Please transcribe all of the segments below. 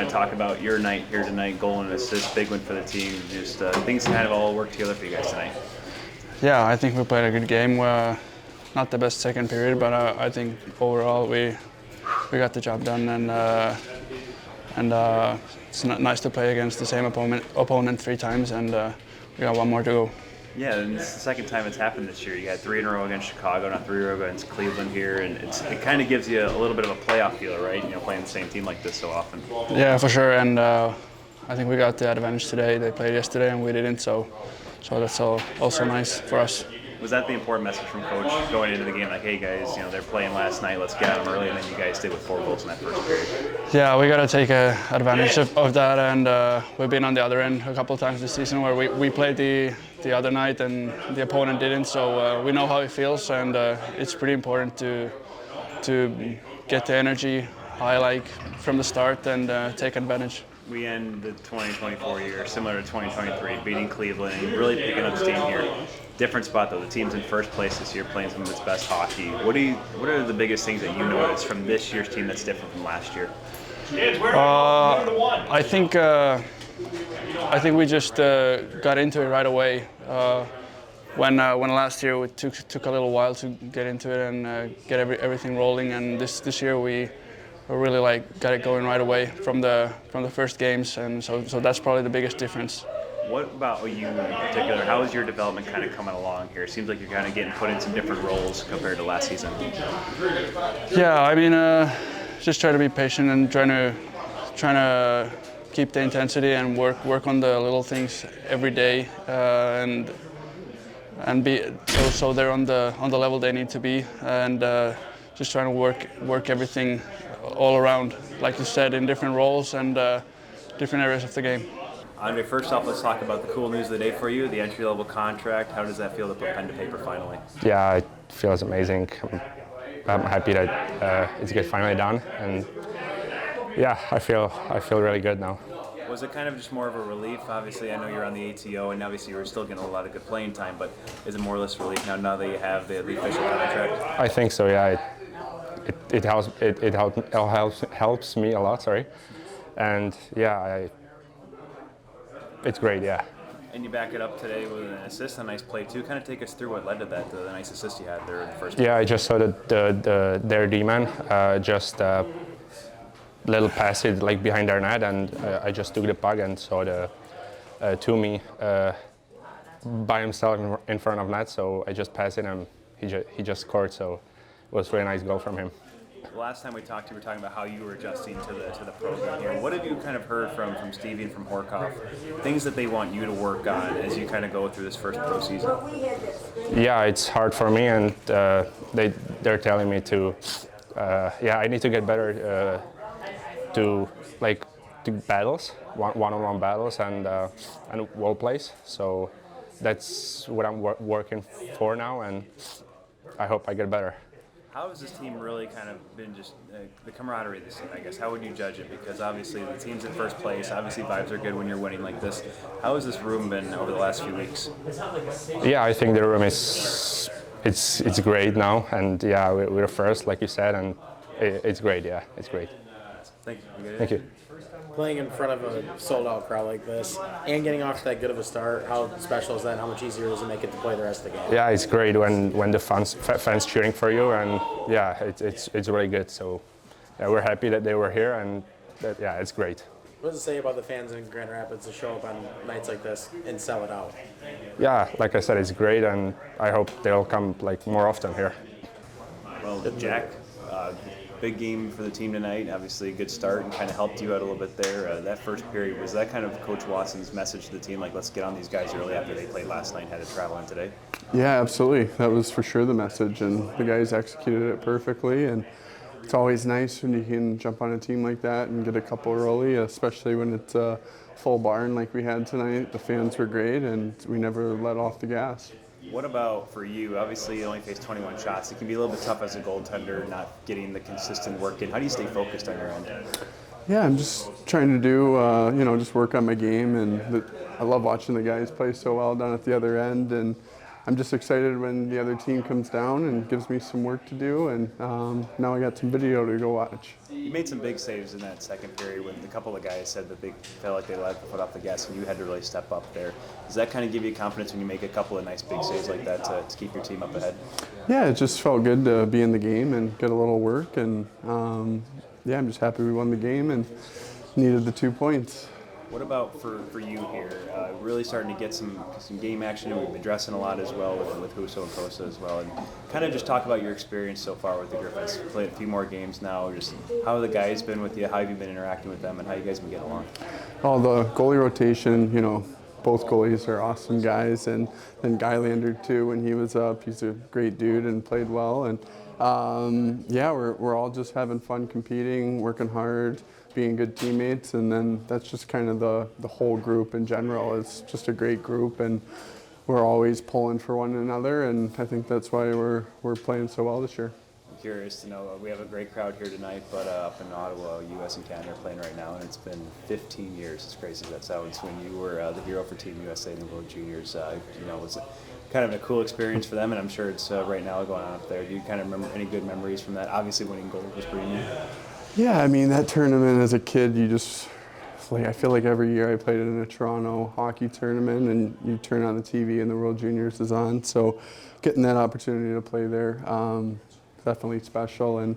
kind of talk about your night here tonight, goal and assist, big win for the team. Just things kind of all work together for you guys tonight. Yeah, I think we played a good game. Not the best second period, but I think overall we got the job done, and it's nice to play against the same opponent 3 times, and we got one more to go. Yeah, and it's the second time it's happened this year. You had 3 in a row against Chicago, now 3 in a row against Cleveland here, and it kind of gives you a little bit of a playoff feel, right? Playing the same team like this so often. Yeah, for sure, and I think we got the advantage today. They played yesterday and we didn't, so that's also nice for us. Was that the important message from Coach going into the game? Like, hey guys, they're playing last night, let's get at them early, and then you guys did with 4 goals in that first period. Yeah, we got to take advantage of that, and we've been on the other end a couple of times this season where we played the other night and the opponent didn't, so we know how it feels, and it's pretty important to get the energy high like from the start and take advantage. We end the 2024 year similar to 2023, beating Cleveland and really picking up steam here. Different spot though, the team's in first place this year, playing some of its best hockey. What are the biggest things that you noticed from this year's team that's different from last year? I think we just got into it right away. When last year it took a little while to get into it and get everything rolling, and this year we really got it going right away from the first games, and so that's probably the biggest difference. What about you in particular? How is your development kind of coming along here? It seems like you're kind of getting put in some different roles compared to last season. Yeah, I mean, just try to be patient and trying to keep the intensity and work on the little things every day, and be so they're on the level they need to be, and just trying to work everything all around, like you said, in different roles and different areas of the game. Andre, first off, let's talk about the cool news of the day for you, the entry-level contract. How does that feel to put pen to paper finally? Yeah, it feels amazing. I'm happy that it's finally done, and yeah, I feel really good now. Was it kind of just more of a relief? Obviously, I know you're on the ATO, and obviously you're still getting a lot of good playing time, but is it more or less relief now that you have the official contract? I think so, yeah. It helps me a lot, sorry. And yeah, it's great, yeah. And you back it up today with an assist, a nice play too. Kind of take us through what led to that, the nice assist you had there in the first. Yeah, I just saw that their D-man just little pass it like behind their net, and I just took the puck and saw the Toomey by himself in front of net, so I just passed it and he just scored. So it was a really nice goal from him. Last time we talked, you were talking about how you were adjusting to the program here. What have you kind of heard from Stevie and from Horkoff? Things that they want you to work on as you kind of go through this first pro season? Yeah, it's hard for me, and they're telling me to. I need to get better to battles, one-on-one battles, and wall plays. So that's what I'm working for now, and I hope I get better. How has this team really kind of been just the camaraderie this year, I guess? How would you judge it? Because obviously the team's in first place. Obviously vibes are good when you're winning like this. How has this room been over the last few weeks? Yeah, I think the room is it's great now, and yeah, we're first, like you said, and it's great. Yeah, it's great. Thank you. Thank you. Playing in front of a sold-out crowd like this and getting off to that good of a start, how special is that? How much easier does it make it to play the rest of the game? Yeah, it's great when the fans cheering for you, and yeah, it's really good. So yeah, we're happy that they were here, and yeah, it's great. What does it say about the fans in Grand Rapids to show up on nights like this and sell it out? Yeah, like I said, it's great, and I hope they'll come more often here. Well, Jack, big game for the team tonight. Obviously, a good start and kind of helped you out a little bit there. That first period, was that kind of Coach Watson's message to the team, like let's get on these guys early after they played last night and had to travel in today? Yeah, absolutely. That was for sure the message, and the guys executed it perfectly. And it's always nice when you can jump on a team like that and get a couple early, especially when it's a full barn like we had tonight. The fans were great, and we never let off the gas. What about for you? Obviously, you only faced 21 shots. It can be a little bit tough as a goaltender, not getting the consistent work in. How do you stay focused on your end? Yeah, I'm just trying to do, just work on my game, and I love watching the guys play so well down at the other end, and I'm just excited when the other team comes down and gives me some work to do, and now I got some video to go watch. You made some big saves in that second period when a couple of guys said that they felt like they let the foot off the gas and you had to really step up there. Does that kind of give you confidence when you make a couple of nice big saves like that to keep your team up ahead? Yeah, it just felt good to be in the game and get a little work, and yeah, I'm just happy we won the game and needed the 2 points. What about for you here? Really starting to get some game action, and we've been dressing a lot as well with Husso and Costa as well. And kind of just talk about your experience so far with the Griffins. Played a few more games now. Just how have the guys been with you? How have you been interacting with them, and how you guys been getting along? Well, the goalie rotation, you know, both goalies are awesome guys, and then Goaltender too. When he was up, he's a great dude and played well. And yeah, we're all just having fun competing, working hard, being good teammates, and then that's just kind of the whole group in general. It's just a great group, and we're always pulling for one another, and I think that's why we're playing so well this year. I'm curious to know, we have a great crowd here tonight, but up in Ottawa, U.S. and Canada are playing right now, and it's been 15 years, as crazy as that sounds, when you were the hero for Team USA in the World Juniors. You know, was kind of a cool experience for them, and I'm sure it's right now going on up there. Do you kind of remember any good memories from that? Obviously, winning gold was pretty neat. Yeah, I mean, that tournament as a kid, you just, like, I feel like every year I played in a Toronto hockey tournament, and you turn on the TV and the World Juniors is on. So getting that opportunity to play there, definitely special. And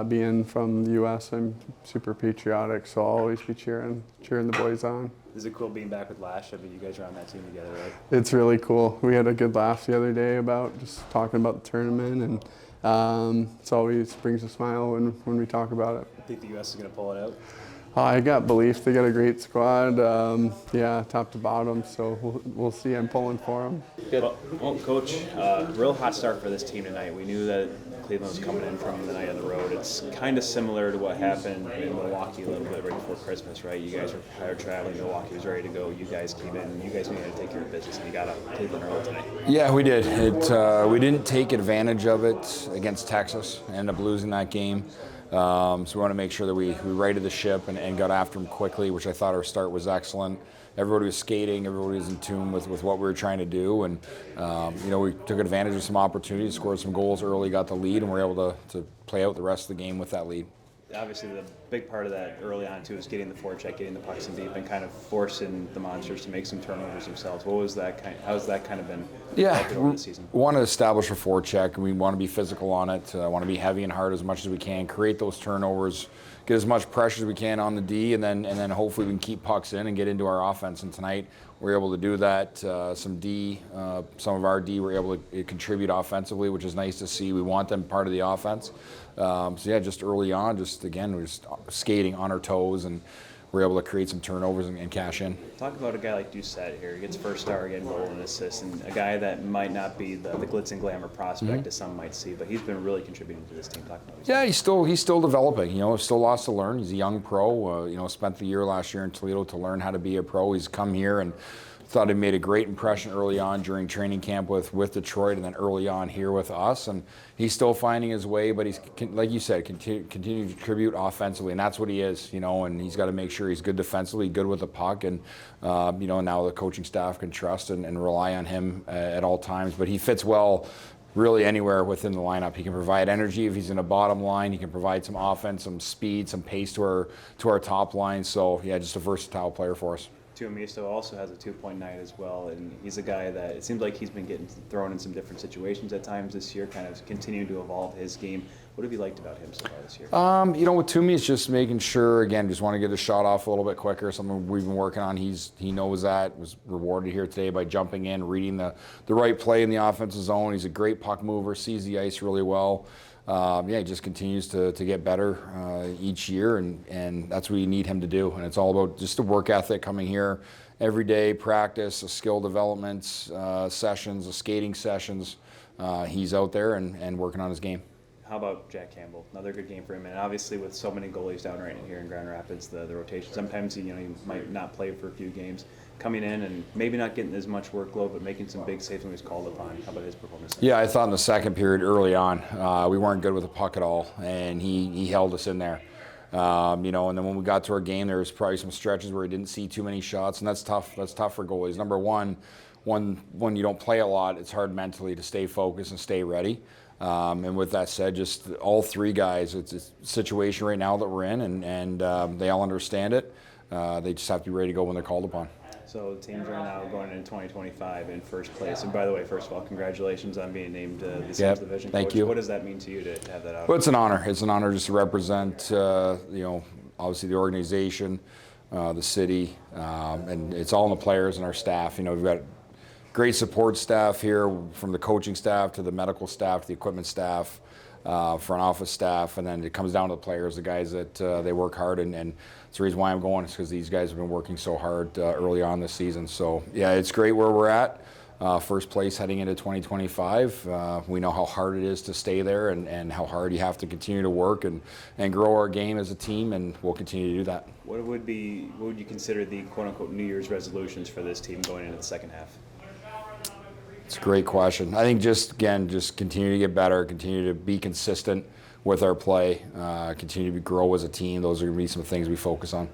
being from the U.S., I'm super patriotic, so I'll always be cheering the boys on. Is it cool being back with Lash? I mean, you guys are on that team together, right? It's really cool. We had a good laugh the other day about just talking about the tournament, and it always brings a smile when we talk about it. I think the U.S. is going to pull it out. I got belief. They got a great squad, yeah, top to bottom, so we'll see. I'm pulling for them. Well, Coach, real hot start for this team tonight. We knew that Cleveland was coming in from the night on the road. It's kind of similar to what happened in Milwaukee a little bit right before Christmas, right? You guys were traveling. Milwaukee was ready to go. You guys came in. You guys knew how to take care of business, and you got up Cleveland early tonight. Yeah, we did. We didn't take advantage of it against Texas. Ended up losing that game. So we want to make sure that we righted the ship and got after them quickly, which I thought our start was excellent. Everybody was skating, everybody was in tune with what we were trying to do, and you know, we took advantage of some opportunities, scored some goals early, got the lead, and we were able to play out the rest of the game with that lead. Obviously, the big part of that early on too is getting the forecheck, getting the pucks in deep, and kind of forcing the Monsters to make some turnovers themselves. What was that how's that kind of been over the season? We want to establish a forecheck, and we want to be physical on it. Want to be heavy and hard as much as we can, create those turnovers, get as much pressure as we can on the D, and then hopefully we can keep pucks in and get into our offense. And tonight we're able to do that. Some of our D were able to contribute offensively, which is nice to see. We want them part of the offense. So yeah, just early on, we're just skating on our toes, and we're able to create some turnovers and cash in. Talk about a guy like Doucette here. He gets first star again, goal and assist, and a guy that might not be the glitz and glamour prospect as some might see, but he's been really contributing to this team. Talk about yeah, he's still developing. You know, still lots to learn. He's a young pro. You know, spent the year last year in Toledo to learn how to be a pro. He's come here and thought he made a great impression early on during training camp with Detroit, and then early on here with us. And he's still finding his way, but he's, like you said, continue to contribute offensively, and that's what he is, you know, and he's got to make sure he's good defensively, good with the puck, and, you know, now the coaching staff can trust and rely on him at all times. But he fits well really anywhere within the lineup. He can provide energy if he's in a bottom line. He can provide some offense, some speed, some pace to our top line. So, yeah, just a versatile player for us. Tuomisto also has a 2-point night as well, and he's a guy that it seems like he's been getting thrown in some different situations at times this year, kind of continuing to evolve his game. What have you liked about him so far this year? You know, with Toomey, it's just making sure, again, just want to get his shot off a little bit quicker, something we've been working on. He knows that, was rewarded here today by jumping in, reading the right play in the offensive zone. He's a great puck mover, sees the ice really well. Yeah, he just continues to get better each year, and that's what you need him to do. And it's all about just the work ethic, coming here every day, practice, skill development sessions, skating sessions. He's out there and working on his game. How about Jack Campbell? Another good game for him, and obviously with so many goalies down right here in Grand Rapids, the rotation. Sometimes he might not play for a few games, coming in and maybe not getting as much workload, but making some big saves when he was called upon. How about his performance? Yeah, I thought in the second period early on, we weren't good with the puck at all, and he held us in there. You know, and then when we got to our game, there was probably some stretches where he didn't see too many shots, and that's tough. That's tough for goalies. Number one, when you don't play a lot, it's hard mentally to stay focused and stay ready. And with that said, just all three guys, it's a situation right now that we're in, and they all understand it. They just have to be ready to go when they're called upon. So the teams are now going into 2025 in first place. And by the way, first of all, congratulations on being named the Central Division thank coach. you. What does that mean to you to have that out? Well, it's an honor. It's an honor just to represent, obviously the organization, the city, and it's all in the players and our staff. We've got great support staff here, from the coaching staff to the medical staff to the equipment staff, front office staff, and then it comes down to the players, the guys that they work hard, and it's the reason why I'm going is because these guys have been working so hard early on this season. So yeah, it's great where we're at. First place heading into 2025. We know how hard it is to stay there, and how hard you have to continue to work and grow our game as a team, and we'll continue to do that. What would you consider the quote-unquote New Year's resolutions for this team going into the second half? It's a great question. I think just continue to get better, continue to be consistent with our play, continue to grow as a team. Those are going to be some things we focus on.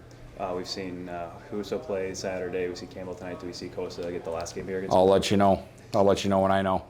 We've seen Huso play Saturday. We see Campbell tonight. Do we see Costa get the last game here? I'll let you know. I'll let you know when I know.